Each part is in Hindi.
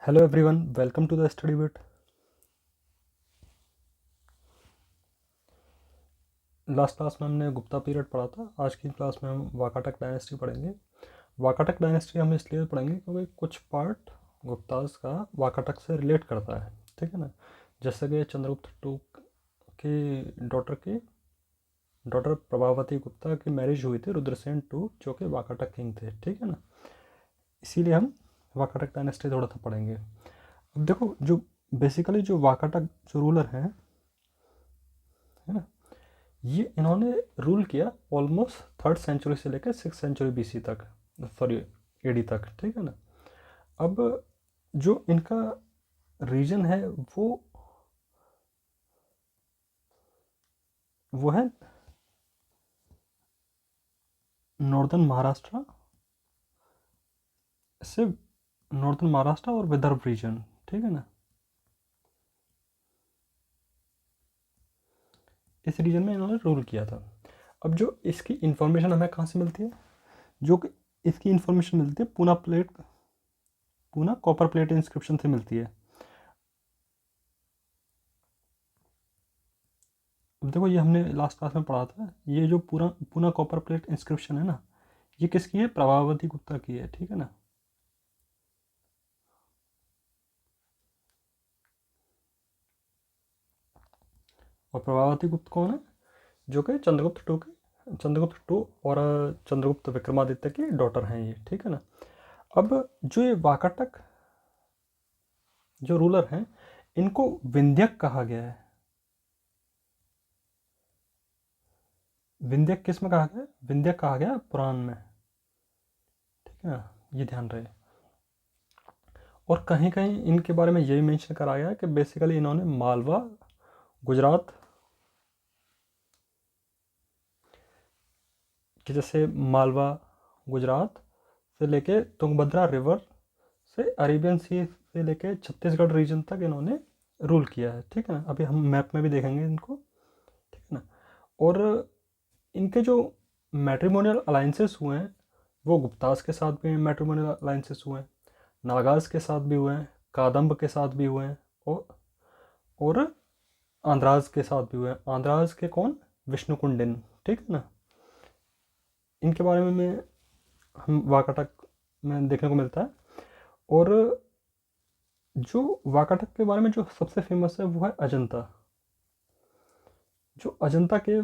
Hello everyone, welcome to the study bit. Last class में हमने गुप्ता पीरियड पढ़ा था। आज की क्लास में हम वाकाटक डायनेस्टी पढ़ेंगे। वाकाटक डायनेस्टी हम इसलिए पढ़ेंगे क्योंकि कुछ पार्ट गुप्तास का वाकाटक से रिलेट करता है, ठीक है ना। जैसे कि चंद्रगुप्त टू की डॉटर प्रभावती गुप्ता की मैरिज हुई थी रुद्रसेन टू, जो कि वाकाटक किंग थे, ठीक है ना। इसीलिए हम वाकाटक डायनेस्टी थोड़ा सा पढ़ेंगे। अब देखो, जो बेसिकली जो वाकाटक जो रूलर हैं, है ना, ये इन्होंने रूल किया ऑलमोस्ट 3rd सेंचुरी से लेकर 6th सेंचुरी बीसी तक, सॉरी एडी तक, ठीक है ना। अब जो इनका रीजन है वो है नॉर्दर्न महाराष्ट्र से नॉर्दर्न महाराष्ट्र और विदर्भ रीजन, ठीक है ना। इस रीजन में इन्होंने रूल किया था। अब जो इसकी इंफॉर्मेशन हमें कहाँ से मिलती है, जो कि इसकी इंफॉर्मेशन मिलती है पूना कॉपर प्लेट इंस्क्रिप्शन से मिलती है। अब देखो, ये हमने लास्ट क्लास में पढ़ा था, ये जो पूरा पूना कॉपर प्लेट इंस्क्रिप्शन है ना, ये किसकी है? प्रभावती गुप्ता की है, ठीक है ना। और प्रभावती गुप्त कौन है? जो कि चंद्रगुप्त टू और चंद्रगुप्त विक्रमादित्य की डॉटर हैं ये, ठीक है ना। अब जो ये वाकाटक जो रूलर हैं, इनको विंध्यक कहा गया है। विंध्यक किस में कहा गया? विंध्यक कहा गया पुराण में, ठीक है ना, ये ध्यान रहे। और कहीं कहीं इनके बारे में यही मेंशन करा गया है कि बेसिकली इन्होंने मालवा, गुजरात कि जैसे मालवा, गुजरात से लेके तुंगभद्रा रिवर से अरेबियन सी से लेके छत्तीसगढ़ रीजन तक इन्होंने रूल किया है, ठीक है ना। अभी हम मैप में भी देखेंगे इनको, ठीक है ना। और इनके जो मैट्रिमोनियल अलाइंसेस हुए हैं, वो गुप्तास के साथ भी मैट्रिमोनियल अलाइंसेस हुए हैं, नागाज के साथ भी हुए हैं, कादम्ब के साथ भी हुए हैं, और आंध्राज के साथ भी हुए हैं। आंध्राज के कौन? विष्णुकुंडिन, ठीक है ना। इनके बारे में हम वाकाटक में देखने को मिलता है। और जो वाकाटक के बारे में जो सबसे फेमस है वो है अजंता। जो अजंता के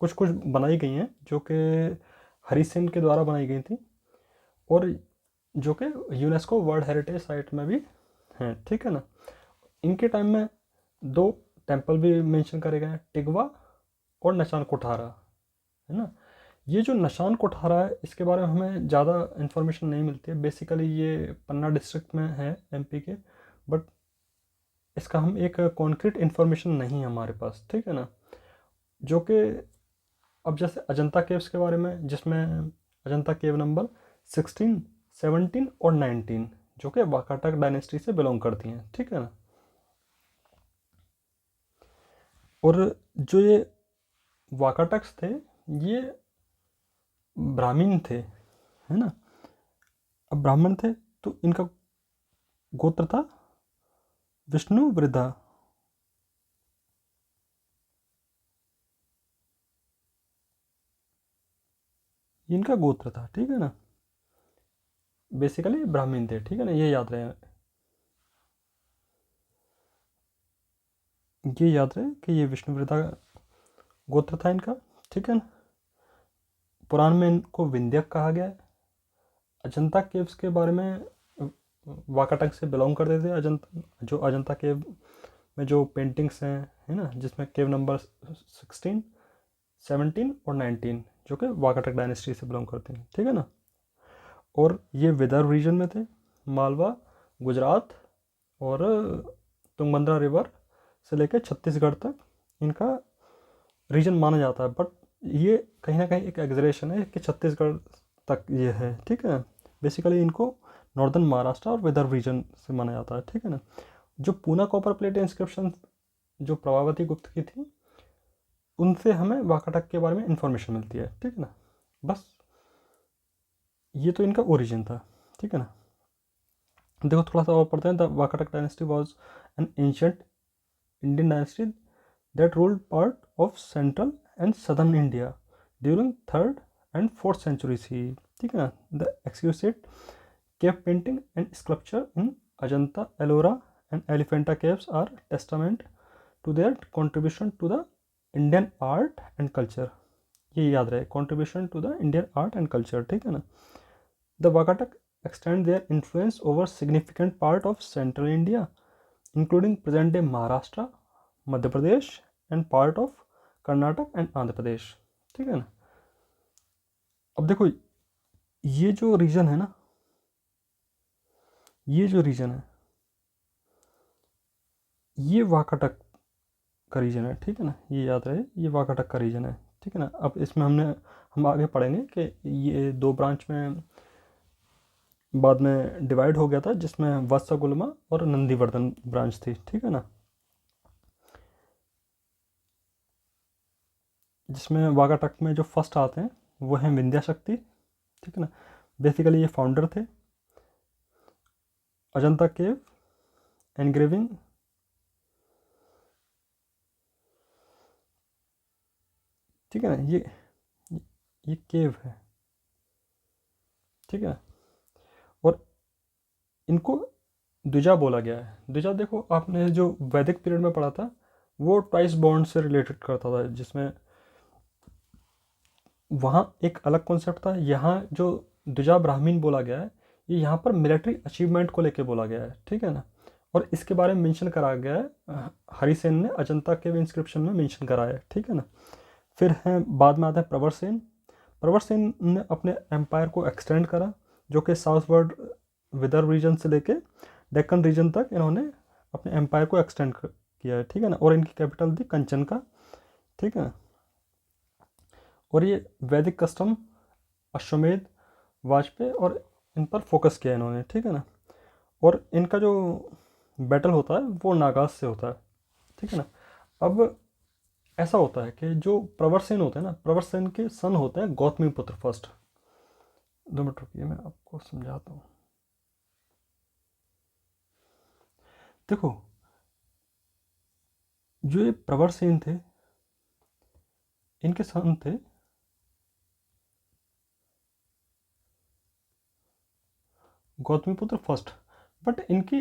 कुछ कुछ बनाई गई हैं, जो कि हरि सेन के द्वारा बनाई गई थी, और जो कि यूनेस्को वर्ल्ड हेरिटेज साइट में भी हैं, ठीक है ना। इनके टाइम में दो टेम्पल भी मेंशन करे गए हैं, टिगवा और नशान कोठारा, है ना। ये जो नशान कोठारा है, इसके बारे में हमें ज़्यादा इन्फॉर्मेशन नहीं मिलती है। बेसिकली ये पन्ना डिस्ट्रिक्ट में है, एमपी के, बट इसका हम एक कॉन्क्रीट इन्फॉर्मेशन नहीं है हमारे पास, ठीक है ना। जो कि अब जैसे अजंता केव्स के बारे में, जिसमें अजंता केव नंबर 16, 17 और 19, जो कि वाकाटक डायनेस्टी से बिलोंग करती हैं, ठीक है ना। और जो ये वाकाटक्स थे, ये ब्राह्मण थे, है ना। अब ब्राह्मण थे तो इनका गोत्र था विष्णु वृद्धा। ये इनका गोत्र था, ठीक है ना। बेसिकली ब्राह्मण थे, ठीक है ना, ये याद रहे कि ये विष्णु वृद्धा गोत्र था इनका, ठीक है ना। पुराण में इनको विंध्यक कहा गया है। अजंता केव्स के बारे में वाकाटक से बिलोंग करते थे। अजंता केव में जो पेंटिंग्स हैं, है ना, जिसमें केव नंबर 16, 17 और 19, जो कि वाकाटक डायनेस्टी से बिलोंग करते हैं, ठीक है ना। और ये विदर्भ रीजन में थे, मालवा, गुजरात और तुंगभद्रा रिवर से लेकर छत्तीसगढ़ तक इनका रीजन माना जाता है। बट ये कहीं ना कहीं एक एग्जरेशन है कि छत्तीसगढ़ तक ये है, ठीक है। बेसिकली इनको नॉर्दर्न महाराष्ट्र और विदर्भ रीजन से माना जाता है, ठीक है ना। जो पूना कॉपर प्लेट इंस्क्रिप्शन जो प्रभावती गुप्त की थी, उनसे हमें वाकाटक के बारे में इंफॉर्मेशन मिलती है, ठीक है ना। बस ये तो इनका ओरिजिन था, ठीक है ना। देखो थोड़ा सा और पढ़ते हैं। The Vakataka dynasty was an ancient Indian dynasty that ruled part of central and southern India during 3rd and 4th centuries ही, ठीक है ना। The exquisite cave painting and sculpture in Ajanta, Ellora and Elephanta caves are testament to their contribution to the Indian art and culture। ये याद रहे, contribution to the Indian art and culture, ठीक है ना। The Wakatak extend their influence over significant part of central India including present day Maharashtra, Madhya Pradesh and part of Karnataka and Andhra Pradesh, ठीक है ना। अब देखो ये जो रीजन है ना, ये जो रीजन है ये वाकाटक का रीजन है, ठीक है ना। ये याद रहे, ये वाकाटक का रीजन है, ठीक है ना। अब इसमें हम आगे पढ़ेंगे कि ये दो ब्रांच में बाद में डिवाइड हो गया था, जिसमें वत्सगुल्मा और नंदीवर्धन ब्रांच थी, ठीक है ना। जिसमें वाकाटक में जो फर्स्ट आते हैं वो हैं विंध्या शक्ति, ठीक है ना। बेसिकली ये फाउंडर थे। अजंता केव एनग्रेविंग, ठीक है ना। ये केव है, ठीक है। और इनको द्विजा बोला गया है। द्विजा देखो आपने जो वैदिक पीरियड में पढ़ा था वो ट्वाइस बॉन्ड से रिलेटेड करता था, जिसमें वहाँ एक अलग कॉन्सेप्ट था। यहाँ जो द्विजा ब्राह्मीण बोला गया है ये यहाँ पर मिलिट्री अचीवमेंट को लेके बोला गया है, ठीक है ना। और इसके बारे में मेंशन करा गया है, हरिसेन ने अजंता के इंस्क्रिप्शन में मेंशन करा है, ठीक है ना। फिर हैं बाद में आता है प्रवर सेन। प्रवर सेन ने अपने एम्पायर को एक्सटेंड करा, जो कि साउथ वर्ड विदर्भ रीजन से लेके डेक्कन रीजन तक इन्होंने अपने एम्पायर को एक्सटेंड किया है, ठीक है ना। और इनकी कैपिटल थी कंचन का, ठीक है ना। और ये वैदिक कस्टम अश्वमेध वाजपेयी और इन पर फोकस किया इन्होंने, ठीक है ना। और इनका जो बैटल होता है वो नागाज से होता है, ठीक है ना। अब ऐसा होता है कि जो प्रवर सेन होते हैं ना, प्रवर सेन के सन होते हैं गौतमी पुत्र फर्स्ट। 2 मिनट रुकिए, मैं आपको समझाता हूँ। देखो जो ये प्रवर सेन थे इनके सन थे गौतमीपुत्र फर्स्ट, बट इनकी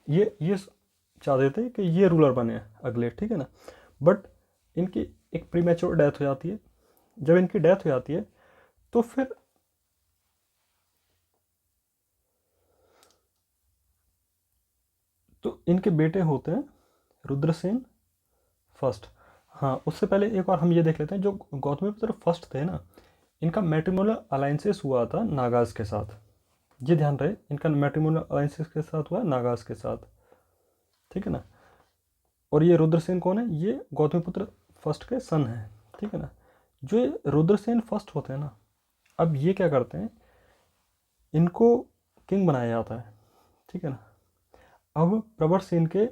ये चाहते थे कि ये रूलर बने अगले, ठीक है ना। बट इनकी एक प्रीमेच्योर डेथ हो जाती है। जब इनकी डेथ हो जाती है तो फिर तो इनके बेटे होते हैं रुद्रसेन फर्स्ट। हाँ, उससे पहले एक और हम ये देख लेते हैं, जो गौतमीपुत्र फर्स्ट थे ना, इनका मैट्रिमोनियल अलाइंसेस हुआ था नागाज के साथ। ये ध्यान रहे, इनका मैट्रिमोनियल अलाइंसेस के साथ हुआ नागाज के साथ, ठीक है ना। और ये रुद्रसेन कौन है? ये गौतमीपुत्र फर्स्ट के सन हैं, ठीक है ना। जो ये रुद्रसेन फर्स्ट होते हैं ना, अब ये क्या करते हैं, इनको किंग बनाया जाता है, ठीक है ना। अब प्रवर सेन के,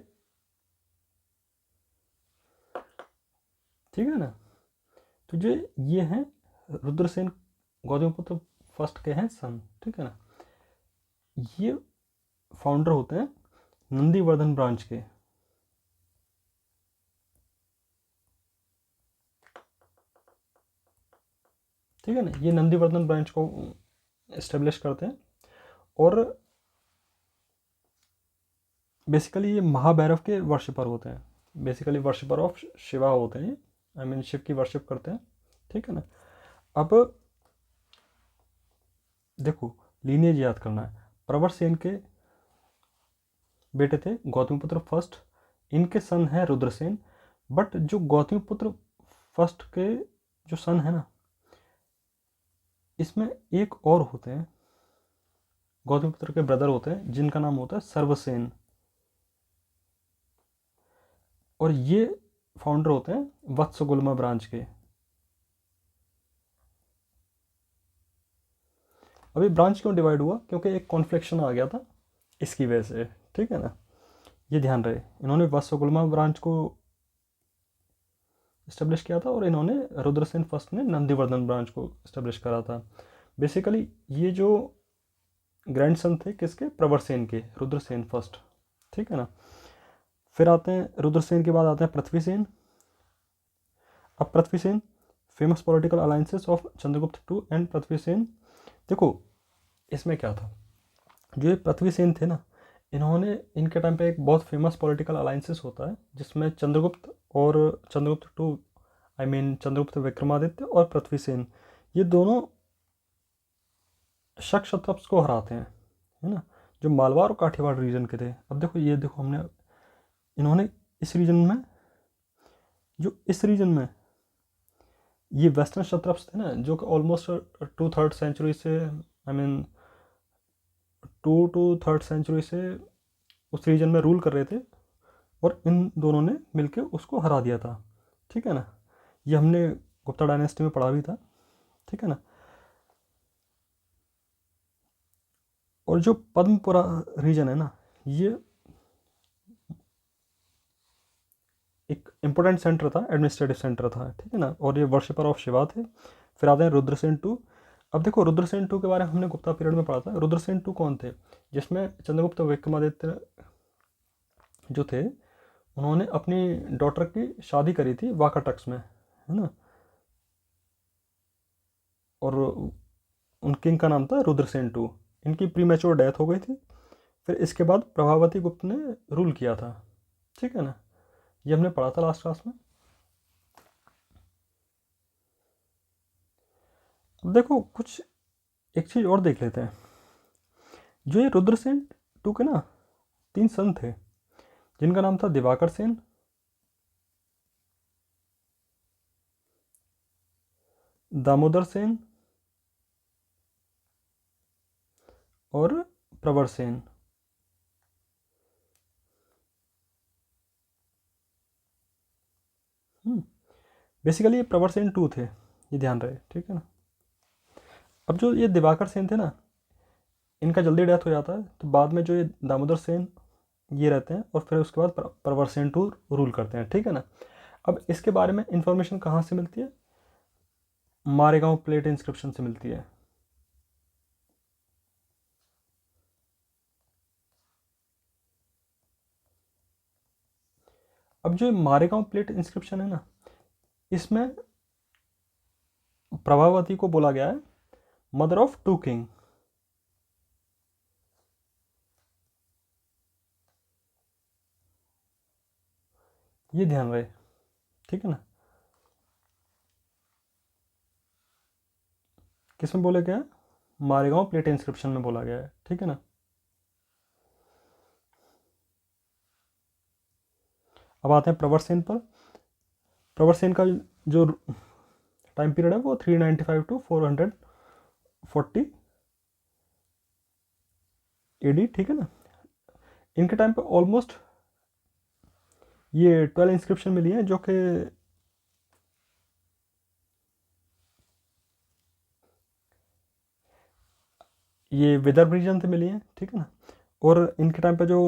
ठीक है ना, तो जो ये हैं रुद्रसेन गौतमीपुत्र फर्स्ट के हैं सन, ठीक है ना। ये फाउंडर होते हैं नंदीवर्धन ब्रांच के, ठीक है ना। ये नंदीवर्धन ब्रांच को इस्टेब्लिश करते हैं। और बेसिकली ये महाभैरव के वर्शिपर होते हैं, बेसिकली वर्शिपर ऑफ शिवा होते हैं, आई मीन शिव की वर्शिप करते हैं, ठीक है ना। अब देखो लीनिएज याद करना है। प्रवर सेन के बेटे थे गौतमीपुत्र फर्स्ट, इनके सन है रुद्रसेन। बट जो गौतमीपुत्र फर्स्ट के जो सन है ना, इसमें एक और होते हैं, गौतमीपुत्र के ब्रदर होते हैं जिनका नाम होता है सर्वसेन। और ये फाउंडर होते हैं वत्सगुल्मा ब्रांच के। अभी ब्रांच क्यों डिवाइड हुआ? क्योंकि एक कॉन्फ्लिक्शन आ गया था इसकी वजह से, ठीक है ना। ये ध्यान रहे, इन्होंने वत्सगुल्मा ब्रांच को इस्टेब्लिश किया था और इन्होंने रुद्रसेन फर्स्ट ने नंदीवर्धन ब्रांच को इस्टेब्लिश करा था। बेसिकली ये जो ग्रैंडसन थे किसके, प्रवरसेन के, रुद्रसेन फर्स्ट, ठीक है ना। फिर आते हैं रुद्रसेन के बाद आते हैं पृथ्वीसेन। अब Prithvisen, famous political alliances of Chandragupta two and Prithvisen. देखो इसमें क्या था, जो ये पृथ्वीसेन थे ना, इन्होंने, इनके टाइम पे एक बहुत फेमस पॉलिटिकल अलायंसेस होता है जिसमें चंद्रगुप्त और Chandragupta two, I mean Chandragupta Vikramaditya और पृथ्वीसेन, ये दोनों शक क्षत्रप्स को हराते हैं, है ना, जो मालवार और काठियावाड़ रीजन के थे। अब देखो ये देखो हमने, इन्होंने इस रीजन में, जो इस रीजन में ये वेस्टर्न क्षत्रप्स थे ना, जो कि ऑलमोस्ट 2/3 सेंचुरी से, I mean 2 to 3rd century से उस रीजन में रूल कर रहे थे, और इन दोनों ने मिलकर उसको हरा दिया था, ठीक है ना। ये हमने गुप्ता डायनेस्टी में पढ़ा भी था, ठीक है ना। और जो पद्मपुरा रीजन है ना, ये एक इम्पोर्टेंट सेंटर था, एडमिनिस्ट्रेटिव सेंटर था, ठीक है ना, और ये वर्शिपर ऑफ शिवा थे। फिर आते हैं रुद्रसेन टू। अब देखो रुद्रसेन टू के बारे में हमने गुप्ता पीरियड में पढ़ा था। रुद्रसेन टू कौन थे, जिसमें चंद्रगुप्त विक्रमादित्य जो थे, उन्होंने अपनी डॉटर की शादी करी थी वाकाटक्स में, है ना, और उन किंग का नाम था रुद्रसेन टू। इनकी प्री मैच्योर डेथ हो गई थी। फिर इसके बाद प्रभावती गुप्त ने रूल किया था, ठीक है ना, ये हमने पढ़ा था लास्ट क्लास में। अब देखो कुछ एक चीज़ और देख लेते हैं। जो ये रुद्रसेन टू के ना 3 सन थे, जिनका नाम था दिवाकर सेन, दामोदर सेन और प्रवर सेन। बेसिकली ये प्रवर सेन टू थे, ये ध्यान रहे, ठीक है ना। अब जो ये दिवाकर सेन थे ना, इनका जल्दी डेथ हो जाता है, तो बाद में जो ये दामोदर सेन ये रहते हैं, और फिर उसके बाद प्रवर सेन टू रूल करते हैं, ठीक है ना। अब इसके बारे में इंफॉर्मेशन कहाँ से मिलती है, मारेगांव प्लेट इंस्क्रिप्शन से मिलती है। अब जो मारेगांव प्लेट इंस्क्रिप्शन है ना, इसमें प्रभावती को बोला गया है मदर ऑफ 2 किंग। ये ध्यान रहे, ठीक है ना। किस में बोला गया है, मारेगांव प्लेट इंस्क्रिप्शन में बोला गया है, ठीक है ना। अब आते हैं प्रवर सेन पर। प्रवर सेन का जो टाइम पीरियड है वो 395 to 440 AD, ठीक है ना। इनके टाइम पे ऑलमोस्ट ये 12 इंस्क्रिप्शन मिली हैं, जो कि ये विदर्भ रीजन से मिली हैं, ठीक है ना। और इनके टाइम पे जो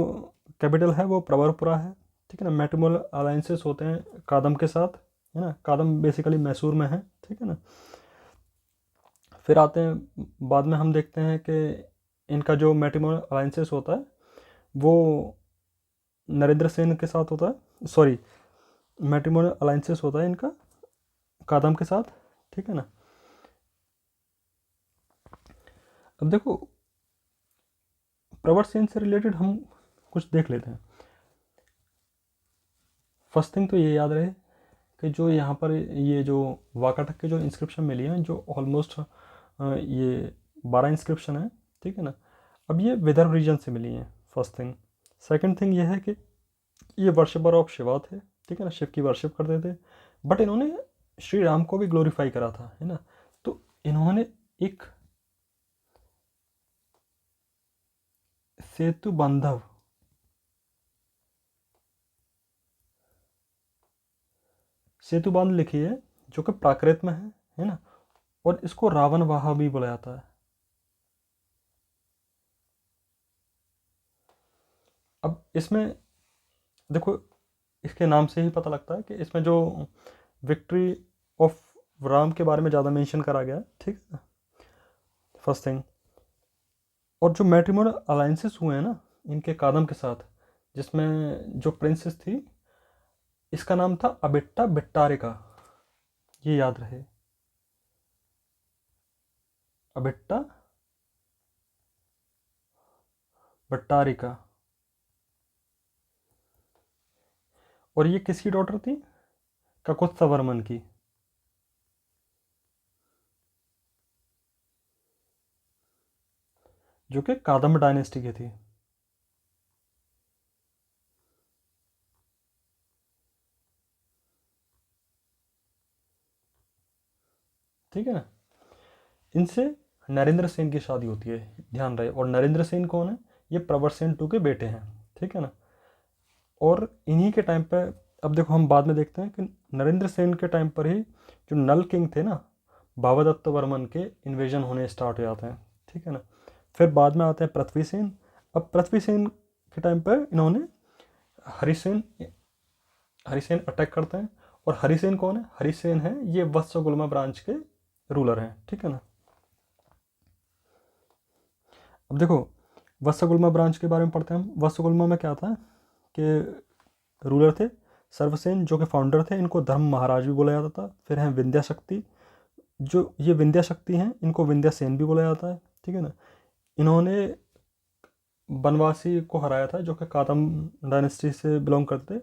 कैपिटल है वो प्रवरपुरा है, ठीक है ना। मैट्रिमोनियल अलायंसेस होते हैं कादम के साथ, है ना, कादम बेसिकली मैसूर में है, ठीक है ना। फिर आते हैं बाद में हम देखते हैं कि इनका जो मैट्रिमोनियल अलायंसेस होता है वो नरेंद्र सेन के साथ होता है, सॉरी, मैट्रिमोनियल अलायंसेस होता है इनका कादम के साथ, ठीक है ना। अब देखो प्रवर सेन से रिलेटेड हम कुछ देख लेते हैं। फर्स्ट थिंग तो ये याद रहे कि जो यहाँ पर ये जो वाकाटक के जो इंस्क्रिप्शन मिली हैं, जो ऑलमोस्ट ये 12 इंस्क्रिप्शन है, ठीक है ना। अब ये विदर्भ रीजन से मिली हैं, फर्स्ट थिंग। सेकंड थिंग ये है कि ये वर्शिपर ऑफ शिवा थे, ठीक है ना, शिव की वर्शिप करते थे, बट इन्होंने श्री राम को भी ग्लोरीफाई करा था, है ना। तो इन्होंने एक सेतु बांधव, सेतु बांध लिखी है, जो कि प्राकृत में है ना, और इसको रावण वाह भी बोला जाता है। अब इसमें देखो, इसके नाम से ही पता लगता है कि इसमें जो विक्ट्री ऑफ राम के बारे में ज़्यादा मेंशन करा गया है, ठीक है। First thing. और जो मैट्रिमोनियल अलायंसेस हुए हैं ना इनके कादम के साथ, जिसमें जो प्रिंसेस थी इसका नाम था अबिट्टा बिट्टारिका, ये याद रहे, अबिट्टा बट्टारिका। और ये किसकी डॉटर थी? ककुत्सा वर्मन की। जो कि कादम्ब डायनेस्टी की थी। ठीक है ना। इनसे नरेंद्र सेन की शादी होती है, ध्यान रहे। और नरेंद्र सेन कौन है? ये प्रवर सेन टू के बेटे हैं। ठीक है ना। और इन्हीं के टाइम पे, अब देखो हम बाद में देखते हैं कि नरेंद्र सेन के टाइम पर ही जो नल किंग थे ना भावदत्त वर्मन के इन्वेजन होने स्टार्ट हो जाते हैं। ठीक है ना। फिर बाद में आते हैं पृथ्वी सेन। अब पृथ्वी सेन के टाइम पर इन्होंने हरिसेन हरिसेन अटैक करते हैं। और हरिसेन कौन है? हरिसेन है ये वत्सगुल्मा ब्रांच के रूलर हैं। ठीक है ना। अब देखो वत्सगुल्मा ब्रांच के बारे में पढ़ते हैं हम। वत्सगुल्मा में क्या था कि रूलर थे सर्वसेन जो कि फाउंडर थे, इनको धर्म महाराज भी बोला जाता था। फिर हैं विंध्या शक्ति, जो ये विंध्या शक्ति हैं इनको विंध्या सेन भी बोला जाता है। ठीक है ना। इन्होंने बनवासी को हराया था जो कि कादम डायनेस्टी से बिलोंग करते थे।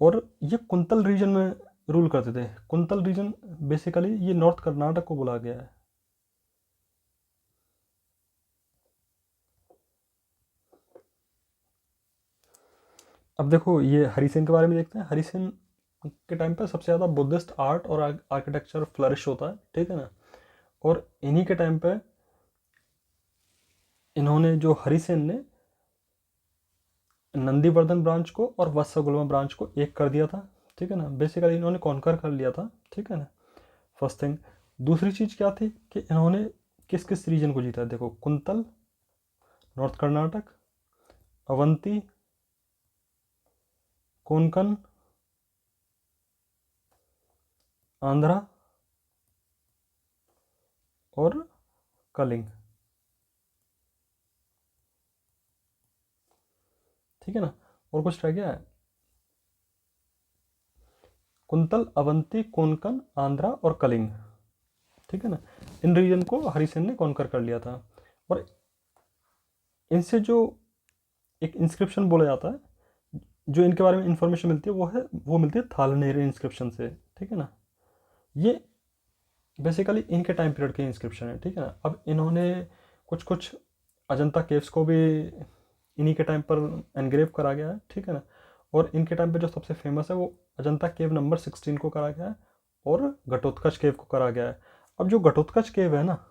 और ये कुंतल रीजन में रूल करते थे। कुंतल रीजन बेसिकली ये नॉर्थ कर्नाटक को बोला गया है। अब देखो ये हरिसेन के बारे में देखते हैं। हरिसेन के टाइम पर सबसे ज़्यादा बुद्धिस्ट आर्ट और आर्किटेक्चर फ्लरिश होता है। ठीक है ना। और इन्हीं के टाइम पे इन्होंने जो हरिसेन ने नंदीवर्धन ब्रांच को और वत्सगुल्मा ब्रांच को एक कर दिया था। ठीक है ना। बेसिकली इन्होंने कॉन्कर कर लिया था। ठीक है ना। First thing. दूसरी चीज़ क्या थी कि इन्होंने किस किस रीजन को जीता? देखो कुंतल, नॉर्थ कर्नाटक, अवंती, कोंकण, आंध्रा और कलिंग। ठीक है ना। और कुछ रह गया है? कुंतल, अवंती, कोंकण, आंध्रा और कलिंग। ठीक है ना। इन रीजन को हरिसेन ने कॉन्कर कर लिया था। और इनसे जो एक इंस्क्रिप्शन बोला जाता है, जो इनके बारे में इंफॉर्मेशन मिलती है वो मिलती है थालनेरी इंस्क्रिप्शन से। ठीक है ना। ये बेसिकली इनके टाइम पीरियड के इंस्क्रिप्शन है। ठीक है ना। अब इन्होंने कुछ कुछ अजंता केव्स को भी इन्हीं के टाइम पर एनग्रेव करा गया है। ठीक है ना। और इनके टाइम पे जो सबसे फेमस है वो अजंता केव नंबर 16 को करा गया है और घटोत्कच केव को करा गया है। अब जो घटोत्कच केव है ना,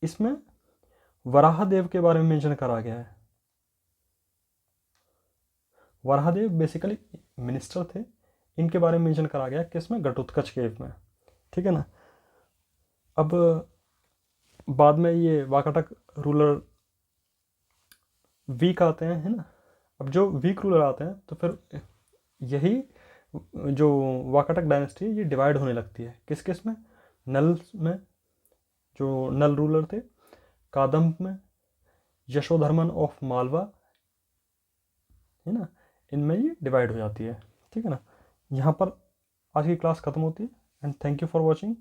इसमें वराहदेव के बारे में मेंशन करा गया है। वराहदेव बेसिकली मिनिस्टर थे, इनके बारे में मेंशन करा गया है किसमें? घटोत्कच केव में। ठीक है ना। अब बाद में ये वाकाटक रूलर वीक आते हैं, है ना। अब जो वीक रूलर आते हैं तो फिर यही जो वाकाटक डायनेस्टी है ये डिवाइड होने लगती है। किस किस में? नल में, जो नल रूलर थे, कादम्ब में, यशोधर्मन ऑफ मालवा, है ना, इनमें ये डिवाइड हो जाती है। ठीक है ना। यहाँ पर आज की क्लास ख़त्म होती है। And thank you for watching.